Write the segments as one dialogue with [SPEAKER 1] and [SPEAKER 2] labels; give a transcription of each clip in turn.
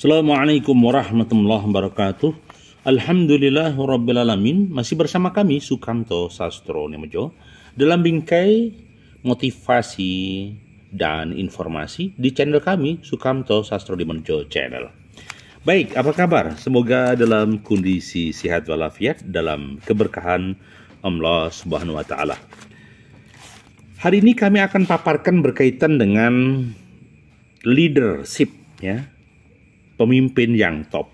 [SPEAKER 1] Assalamualaikum warahmatullahi wabarakatuh. Alhamdulillahirrabbilalamin. Masih bersama kami Sukamto Sastro Nemojo dalam bingkai motivasi dan informasi di channel kami Sukamto Sastro Nemojo Channel. Baik, apa kabar? Semoga dalam kondisi sehat walafiat dalam keberkahan Allah Subhanahu wa taala. Hari ini kami akan paparkan berkaitan dengan leadership, ya. Pemimpin yang top,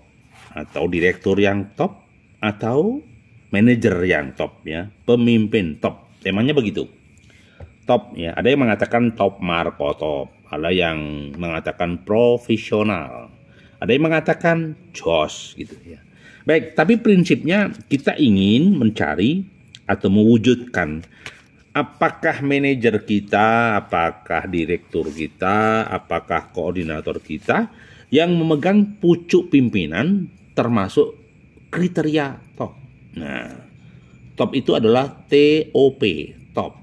[SPEAKER 1] atau direktur yang top, atau manajer yang top, ya. Pemimpin top, temanya begitu. Top, ya. Ada yang mengatakan top Marco top, ada yang mengatakan profesional, ada yang mengatakan jos, gitu ya. Baik, tapi prinsipnya kita ingin mencari atau mewujudkan apakah manajer kita, apakah direktur kita, apakah koordinator kita yang memegang pucuk pimpinan termasuk kriteria top. Nah, top itu adalah TOP, top.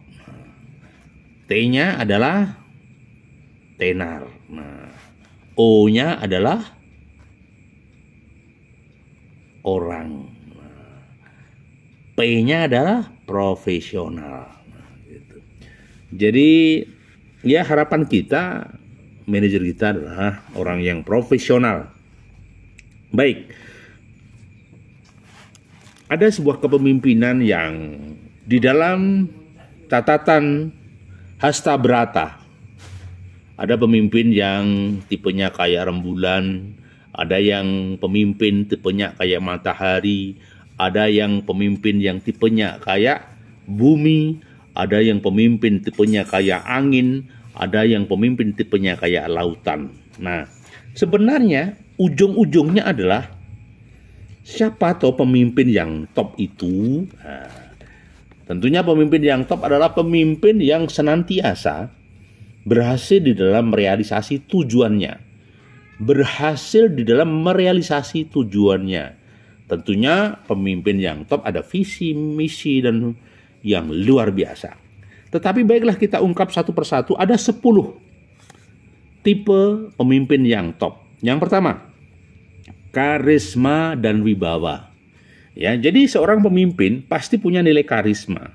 [SPEAKER 1] T-nya adalah tenar. Nah, O-nya adalah orang. Nah, P-nya adalah profesional. Nah, gitu. Jadi, ya harapan kita manajer kita adalah orang yang profesional. Baik, ada sebuah kepemimpinan yang di dalam catatan Hasta Brata. Ada pemimpin yang tipenya kayak rembulan, ada yang pemimpin tipenya kayak matahari, ada yang pemimpin yang tipenya kayak bumi, ada yang pemimpin tipenya kayak angin, ada yang pemimpin tipenya kayak lautan. Nah, sebenarnya ujung-ujungnya adalah siapa atau pemimpin yang top itu? Nah, tentunya pemimpin yang top adalah pemimpin yang senantiasa berhasil di dalam merealisasi tujuannya. Berhasil di dalam merealisasi tujuannya. Tentunya pemimpin yang top ada visi, misi, dan yang luar biasa. Tetapi baiklah kita ungkap satu persatu, ada 10 tipe pemimpin yang top. Yang pertama, karisma dan wibawa. Ya, jadi seorang pemimpin pasti punya nilai karisma.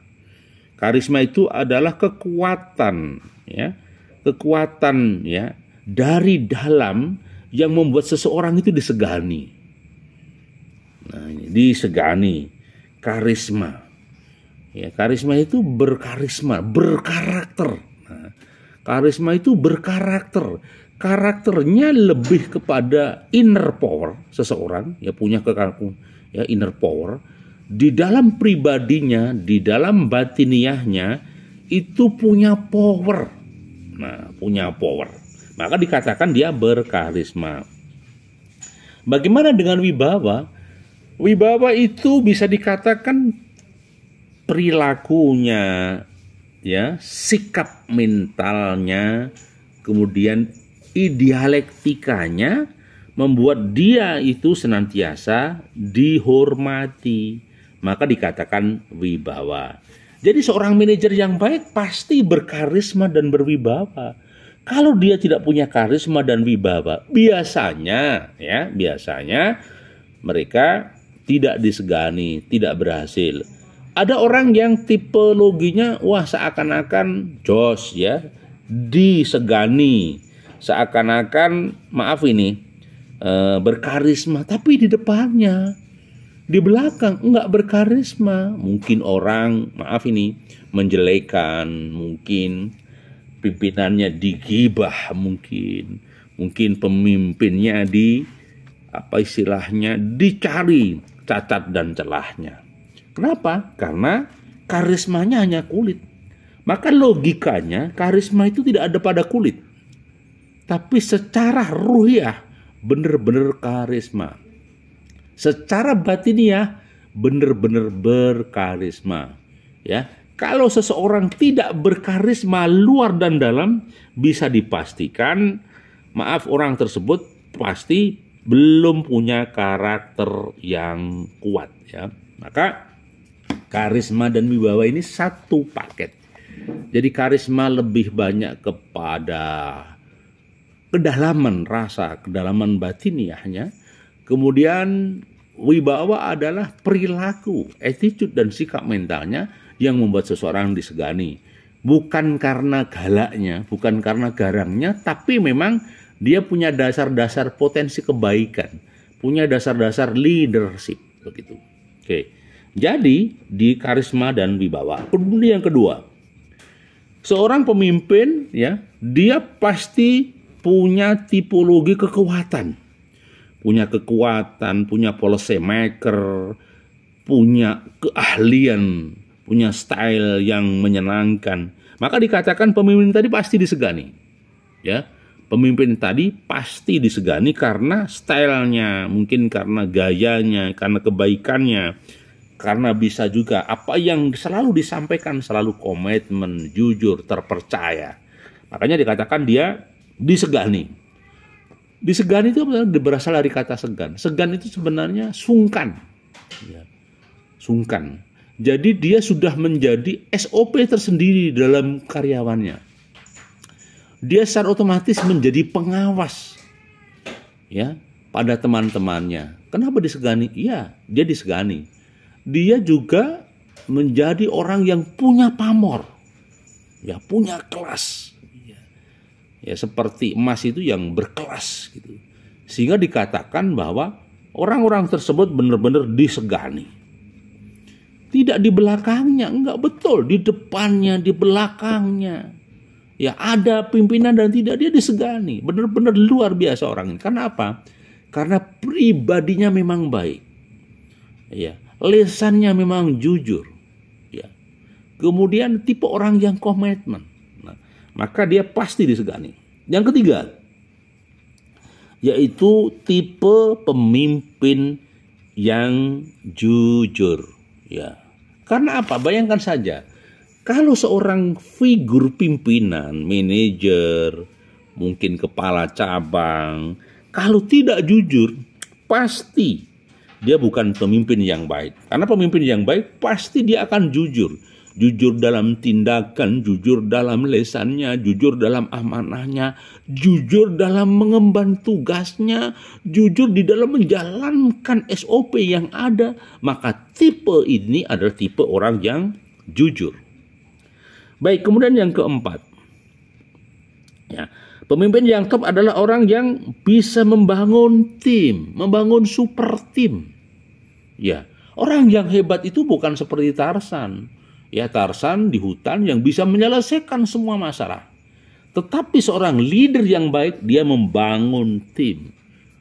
[SPEAKER 1] Karisma itu adalah kekuatan, ya. Kekuatan, ya, dari dalam yang membuat seseorang itu disegani. Nah, ini disegani, karisma. Ya, karisma itu berkarisma, berkarakter. Nah, karisma itu berkarakter. Karakternya lebih kepada inner power seseorang, ya, punya kekakuan, ya, inner power di dalam pribadinya, di dalam batiniahnya itu punya power. Nah, punya power. Maka dikatakan dia berkarisma. Bagaimana dengan wibawa? Wibawa itu bisa dikatakan perilakunya, ya, sikap mentalnya, kemudian dialektikanya membuat dia itu senantiasa dihormati. Maka dikatakan wibawa. Jadi seorang manajer yang baik pasti berkarisma dan berwibawa. Kalau dia tidak punya karisma dan wibawa, biasanya mereka tidak disegani, tidak berhasil. Ada orang yang tipologinya wah seakan-akan jos, ya, disegani, seakan-akan berkarisma, tapi di depannya, di belakang enggak berkarisma. Mungkin orang menjelekan, mungkin pimpinannya digibah, mungkin pemimpinnya dicari cacat dan celahnya. Kenapa? Karena karismanya hanya kulit. Maka logikanya karisma itu tidak ada pada kulit. Tapi secara ruhiyah benar-benar karisma. Secara batiniah benar-benar berkarisma. Ya, kalau seseorang tidak berkarisma luar dan dalam, bisa dipastikan orang tersebut pasti belum punya karakter yang kuat, ya. Maka karisma dan wibawa ini satu paket. Jadi karisma lebih banyak kepada kedalaman rasa, kedalaman batiniahnya. Kemudian wibawa adalah perilaku, attitude dan sikap mentalnya yang membuat seseorang disegani. Bukan karena galaknya, bukan karena garangnya, tapi memang dia punya dasar-dasar potensi kebaikan, punya dasar-dasar leadership begitu. Oke. Jadi di karisma dan wibawa. Kemudian yang kedua, seorang pemimpin ya, dia pasti punya tipologi kekuatan. Punya kekuatan, punya policy maker, punya keahlian, punya style yang menyenangkan. Maka dikatakan pemimpin tadi pasti disegani. Ya, pemimpin tadi pasti disegani karena stylenya, mungkin karena gayanya, karena kebaikannya, karena bisa juga apa yang selalu disampaikan selalu komitmen, jujur, terpercaya. Makanya dikatakan dia disegani. Disegani itu berasal dari kata segan. Segan itu sebenarnya sungkan. Ya, sungkan. Jadi dia sudah menjadi SOP tersendiri dalam karyawannya. Dia secara otomatis menjadi pengawas ya pada teman-temannya. Kenapa disegani? Iya, dia disegani. Dia juga menjadi orang yang punya pamor. Ya, punya kelas. Ya, seperti emas itu yang berkelas gitu. Sehingga dikatakan bahwa orang-orang tersebut benar-benar disegani. Tidak di belakangnya, enggak, betul, di depannya, di belakangnya. Ya, ada pimpinan dan tidak, dia disegani. Benar-benar luar biasa orang ini. Karena apa? Karena pribadinya memang baik. Ya, lisannya memang jujur. Ya. Kemudian tipe orang yang komitmen. Maka dia pasti disegani. Yang ketiga, yaitu tipe pemimpin yang jujur. Ya, karena apa? Bayangkan saja, kalau seorang figur pimpinan, manajer, mungkin kepala cabang, kalau tidak jujur, pasti dia bukan pemimpin yang baik. Karena pemimpin yang baik pasti dia akan jujur. Jujur dalam tindakan, jujur dalam lesannya, jujur dalam amanahnya, jujur dalam mengemban tugasnya, jujur di dalam menjalankan SOP yang ada. Maka tipe ini adalah tipe orang yang jujur. Baik, kemudian yang keempat. Ya, pemimpin yang top adalah orang yang bisa membangun tim, membangun super tim. Ya, orang yang hebat itu bukan seperti Tarsan. Ya, Tarsan di hutan yang bisa menyelesaikan semua masalah. Tetapi seorang leader yang baik, dia membangun tim.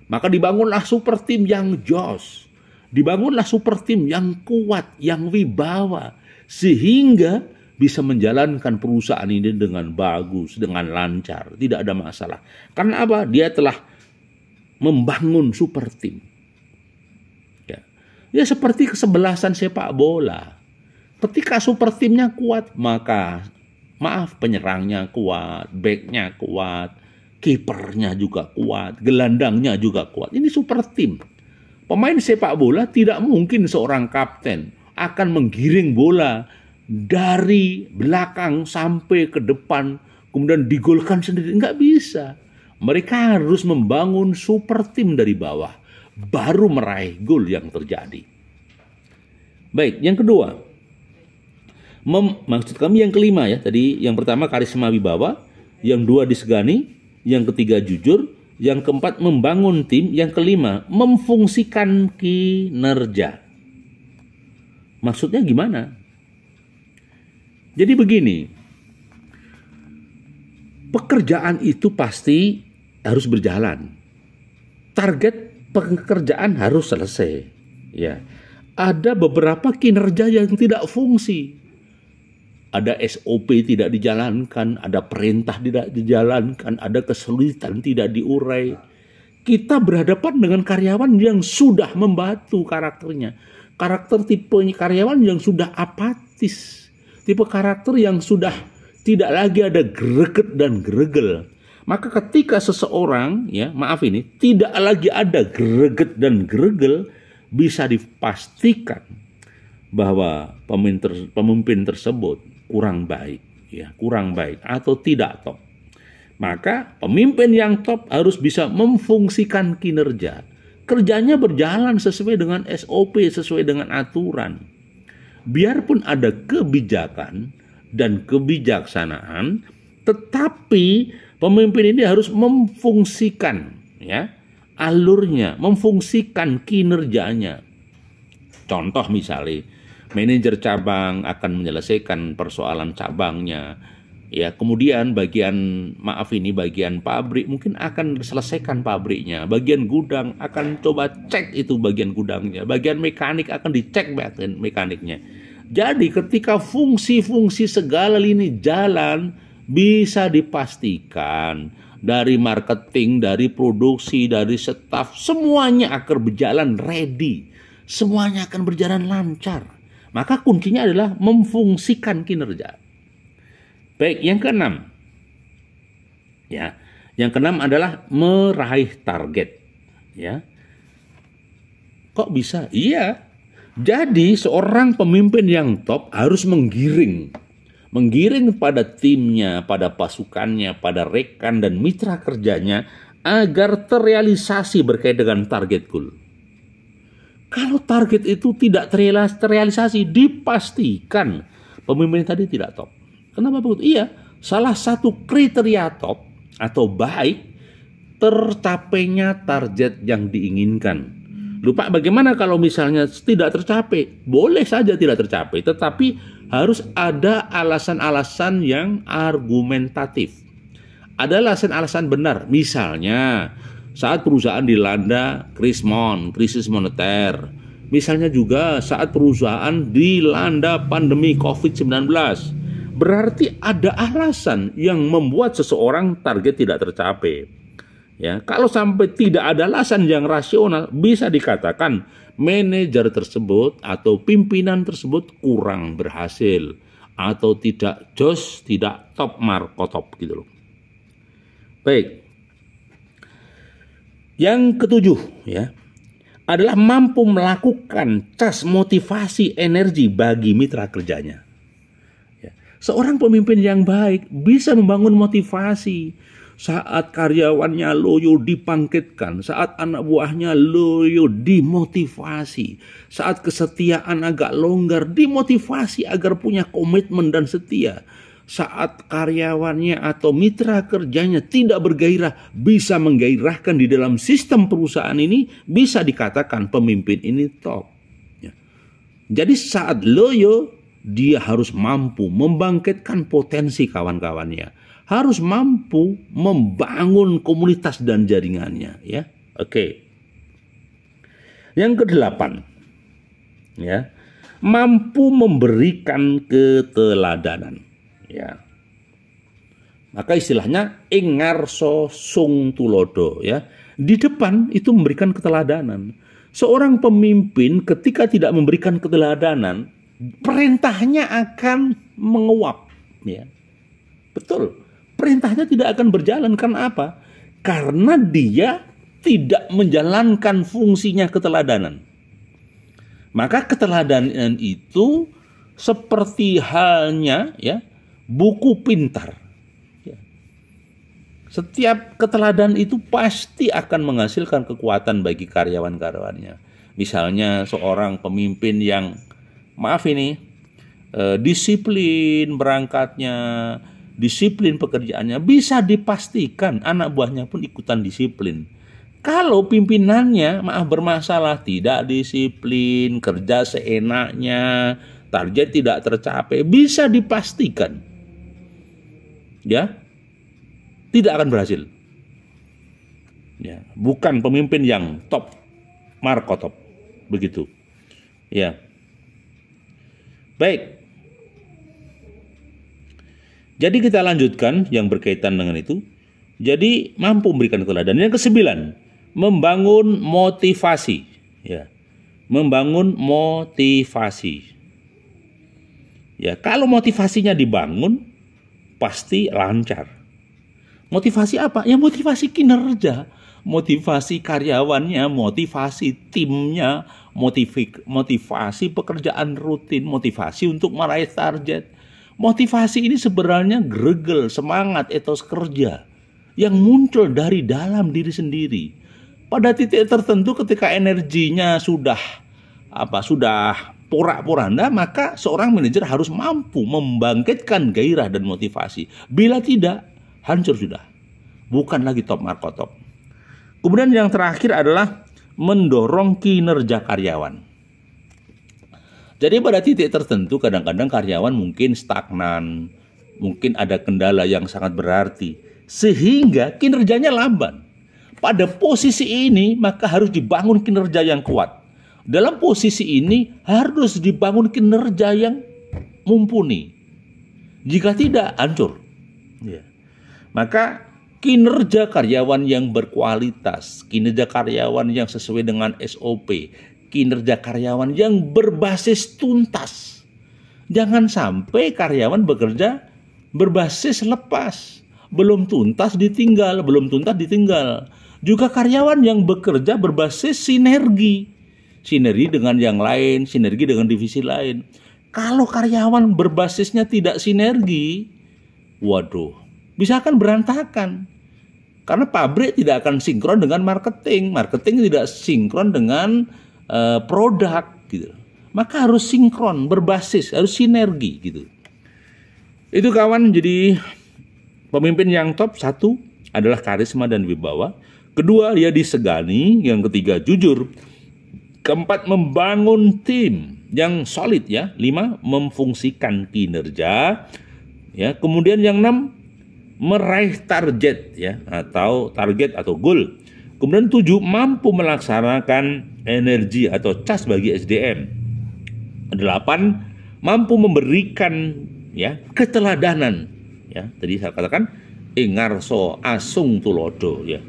[SPEAKER 1] Maka dibangunlah super tim yang jos. Dibangunlah super tim yang kuat, yang wibawa. Sehingga bisa menjalankan perusahaan ini dengan bagus, dengan lancar. Tidak ada masalah. Karena apa? Dia telah membangun super tim. Ya, seperti kesebelasan sepak bola. Ketika super timnya kuat, maka penyerangnya kuat, backnya kuat, kipernya juga kuat, gelandangnya juga kuat. Ini super tim. Pemain sepak bola tidak mungkin seorang kapten akan menggiring bola dari belakang sampai ke depan, kemudian digolkan sendiri. Nggak bisa. Mereka harus membangun super tim dari bawah, baru meraih gol yang terjadi. Baik, yang kedua. Maksud kami yang kelima ya, tadi yang pertama karisma wibawa, yang dua disegani, yang ketiga jujur, yang keempat membangun tim, yang kelima memfungsikan kinerja. Maksudnya gimana? Jadi begini, pekerjaan itu pasti harus berjalan. Target pekerjaan harus selesai. Ya, ada beberapa kinerja yang tidak fungsi. Ada SOP tidak dijalankan, ada perintah tidak dijalankan, ada kesulitan tidak diurai. Kita berhadapan dengan karyawan yang sudah membatu karakternya. Karakter tipe karyawan yang sudah apatis. Tipe karakter yang sudah tidak lagi ada greget dan gregel. Maka ketika seseorang, tidak lagi ada greget dan gregel, bisa dipastikan bahwa pemimpin tersebut kurang baik atau tidak top. Maka pemimpin yang top harus bisa memfungsikan kinerja. Kerjanya berjalan sesuai dengan SOP, sesuai dengan aturan. Biarpun ada kebijakan dan kebijaksanaan, tetapi pemimpin ini harus memfungsikan ya alurnya, memfungsikan kinerjanya. Contoh misalnya, manajer cabang akan menyelesaikan persoalan cabangnya. Ya, kemudian bagian pabrik mungkin akan selesaikan pabriknya. Bagian gudang akan coba cek itu bagian gudangnya. Bagian mekanik akan dicek bagian mekaniknya. Jadi ketika fungsi-fungsi segala lini jalan, bisa dipastikan dari marketing, dari produksi, dari staf, semuanya akan berjalan ready. Semuanya akan berjalan lancar. Maka kuncinya adalah memfungsikan kinerja. Baik, yang keenam. Ya, yang keenam adalah meraih target. Ya. Kok bisa? Iya. Jadi seorang pemimpin yang top harus menggiring pada timnya, pada pasukannya, pada rekan dan mitra kerjanya agar terrealisasi berkait dengan target goal. Kalau target itu tidak terrealisasi, dipastikan pemimpin tadi tidak top. Kenapa begitu? Iya, salah satu kriteria top atau baik tercapainya target yang diinginkan. Lupa bagaimana kalau misalnya tidak tercapai? Boleh saja tidak tercapai, tetapi harus ada alasan-alasan yang argumentatif. Ada alasan-alasan benar. Misalnya, saat perusahaan dilanda krisis moneter. Misalnya juga saat perusahaan dilanda pandemi COVID-19. Berarti ada alasan yang membuat seseorang target tidak tercapai. Ya, kalau sampai tidak ada alasan yang rasional, bisa dikatakan manajer tersebut atau pimpinan tersebut kurang berhasil atau tidak jos, tidak top markotop gitu loh. Baik. Yang ketujuh ya adalah mampu melakukan cas motivasi energi bagi mitra kerjanya. Seorang pemimpin yang baik bisa membangun motivasi saat karyawannya loyo dibangkitkan, saat anak buahnya loyo dimotivasi, saat kesetiaan agak longgar dimotivasi agar punya komitmen dan setia, saat karyawannya atau mitra kerjanya tidak bergairah bisa menggairahkan di dalam sistem perusahaan ini, bisa dikatakan pemimpin ini top. Jadi saat loyo, dia harus mampu membangkitkan potensi kawan-kawannya, harus mampu membangun komunitas dan jaringannya, ya. Oke. Yang kedelapan, ya, mampu memberikan keteladanan, ya. Maka istilahnya ingarso sung tulodo, ya. Di depan itu memberikan keteladanan. Seorang pemimpin ketika tidak memberikan keteladanan, perintahnya akan menguap, ya. Betul. Perintahnya tidak akan berjalan. Karena apa? Karena dia tidak menjalankan fungsinya keteladanan. Maka keteladanan itu seperti halnya ya buku pintar. Ya. Setiap keteladanan itu pasti akan menghasilkan kekuatan bagi karyawan-karyawannya. Misalnya seorang pemimpin yang disiplin berangkatnya, disiplin pekerjaannya, bisa dipastikan anak buahnya pun ikutan disiplin. Kalau pimpinannya bermasalah, tidak disiplin, kerja seenaknya, target tidak tercapai, bisa dipastikan ya tidak akan berhasil. Ya, bukan pemimpin yang top markotop begitu. Ya. Baik. Jadi kita lanjutkan yang berkaitan dengan itu. Jadi mampu memberikan teladan. Yang kesembilan, membangun motivasi. Ya, membangun motivasi. Ya, kalau motivasinya dibangun, pasti lancar. Motivasi apa? Ya motivasi kinerja, motivasi karyawannya, motivasi timnya, motivasi pekerjaan rutin, motivasi untuk meraih target. Motivasi ini sebenarnya gregel, semangat, etos kerja. yang muncul dari dalam diri sendiri. Pada titik tertentu ketika energinya sudah porak-poranda, maka seorang manajer harus mampu membangkitkan gairah dan motivasi. Bila tidak, hancur sudah. Bukan lagi top marko top. Kemudian yang terakhir adalah mendorong kinerja karyawan. Jadi pada titik tertentu kadang-kadang karyawan mungkin stagnan, mungkin ada kendala yang sangat berarti, sehingga kinerjanya lamban. Pada posisi ini maka harus dibangun kinerja yang kuat. Dalam posisi ini harus dibangun kinerja yang mumpuni. Jika tidak, hancur. Ya. Maka kinerja karyawan yang berkualitas, kinerja karyawan yang sesuai dengan SOP, kinerja karyawan yang berbasis tuntas. Jangan sampai karyawan bekerja berbasis lepas. Belum tuntas ditinggal. Juga karyawan yang bekerja berbasis sinergi. Sinergi dengan yang lain, sinergi dengan divisi lain. Kalau karyawan berbasisnya tidak sinergi, waduh, bisa akan berantakan. Karena pabrik tidak akan sinkron dengan marketing. Marketing tidak sinkron dengan produk gitu. Maka harus sinkron, berbasis, harus sinergi gitu. Itu kawan, jadi pemimpin yang top, satu adalah karisma dan wibawa. Kedua, dia disegani. Yang ketiga, jujur. Keempat, membangun tim yang solid ya. 5, memfungsikan kinerja. Ya, kemudian yang 6, meraih target ya, atau target atau goal. Kemudian 7, mampu melaksanakan energi atau cas bagi SDM. 8, mampu memberikan ya keteladanan ya. Tadi saya katakan ngarso asung tulodo ya.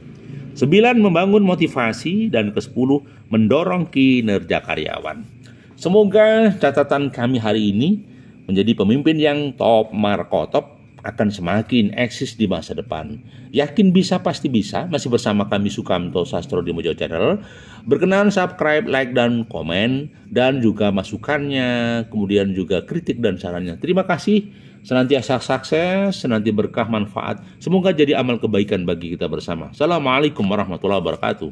[SPEAKER 1] 9, membangun motivasi, dan ke-10, mendorong kinerja karyawan. Semoga catatan kami hari ini menjadi pemimpin yang top marko top akan semakin eksis di masa depan. Yakin bisa, pasti bisa. Masih bersama kami Sukamto Sastro di Mojo Channel. Berkenan subscribe, like, dan komen, dan juga masukannya, kemudian juga kritik dan sarannya. Terima kasih. Senantiasa sukses, senantiasa berkah manfaat. Semoga jadi amal kebaikan bagi kita bersama. Assalamualaikum warahmatullahi wabarakatuh.